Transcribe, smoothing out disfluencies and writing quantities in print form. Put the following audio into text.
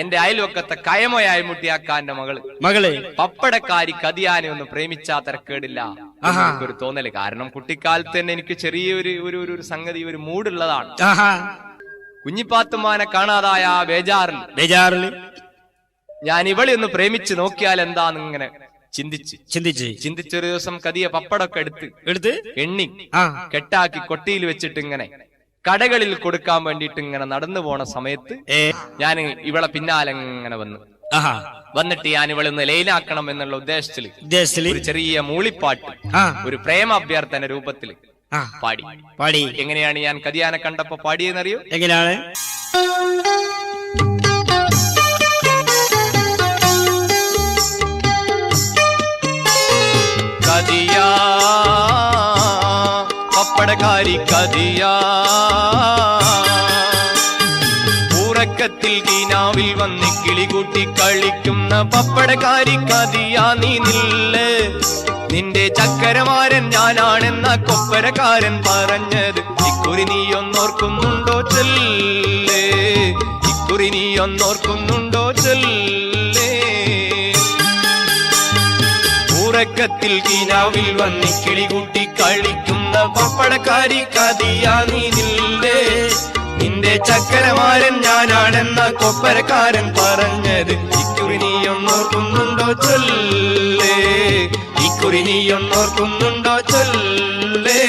എന്റെ അയൽവക്കത്തെ കയമയായ മുട്ടിയാക്കാന്റെ മകള് പപ്പടക്കാരി കതിയാനെ ഒന്ന് പ്രേമിച്ചാ തിരക്കേടില്ല ഒരു തോന്നല്. കാരണം കുട്ടിക്കാലത്ത് തന്നെ എനിക്ക് ചെറിയൊരു ഒരു സംഗതി, ഒരു മൂടുള്ളതാണ്. കുഞ്ഞിപ്പാത്തുമാനെ കാണാതായ ആ ബേജാറിൽ ഞാൻ ഇവളെ ഒന്ന് പ്രേമിച്ച് നോക്കിയാൽ എന്താന്നിങ്ങനെ ചിന്തിച്ചൊരു ദിവസം കതിയ പപ്പടമൊക്കെ എടുത്ത് എണ്ണി കെട്ടാക്കി കൊട്ടിയിൽ വെച്ചിട്ട് ഇങ്ങനെ കടകളിൽ കൊടുക്കാൻ വേണ്ടിട്ട് ഇങ്ങനെ നടന്നു പോണ സമയത്ത് ഞാൻ ഇവളെ പിന്നാലെ ഇങ്ങനെ വന്നിട്ട് ഞാൻ ഇവളെ ഒന്ന് ലൈനാക്കണം എന്നുള്ള ഉദ്ദേശത്തില് ഒരു ചെറിയ മൂളിപ്പാട്ട്, ഒരു പ്രേമ അഭ്യർത്ഥന രൂപത്തില് പാടി. എങ്ങനെയാണ് ഞാൻ കതിയാനെ കണ്ടപ്പോ പാടിയെന്നറിയോ? എങ്ങനെയാണ്? കതിയാ പപ്പടക്കാരി കതിയാ, ഉറക്കത്തിൽ കീനാവിൽ വന്ന് കിളികൂട്ടി കളിക്കുന്ന പപ്പടക്കാരി കതിയാ, നീ നില്ല്, നിന്റെ ചക്കരമാരൻ ഞാനാണെന്ന കൊപ്പരക്കാരൻ പറഞ്ഞത് ഇക്കുറി നീ ഒന്നോർക്കുന്നുണ്ടോ ചൊല്ല്, ഇക്കുറി നീ ഒന്നോർക്കുന്നുണ്ടോ ചൊല്ല്. ഉറക്കത്തിൽ കീനാവിൽ വന്ന് കിളികൂട്ടി കളിക്കുന്ന പപ്പടക്കാരി കതിയാ, നീ നില്ല്, നിന്റെ ചക്കരമാരൻ ഞാനാണെന്ന കൊപ്പരക്കാരൻ പറഞ്ഞത് ഇക്കുറി നീ ഒന്നോർക്കുന്നുണ്ടോ ചൊല്ല്, ഇക്കുറി നീ ഒന്നോർക്കുന്നുണ്ടോ ചൊല്ല്.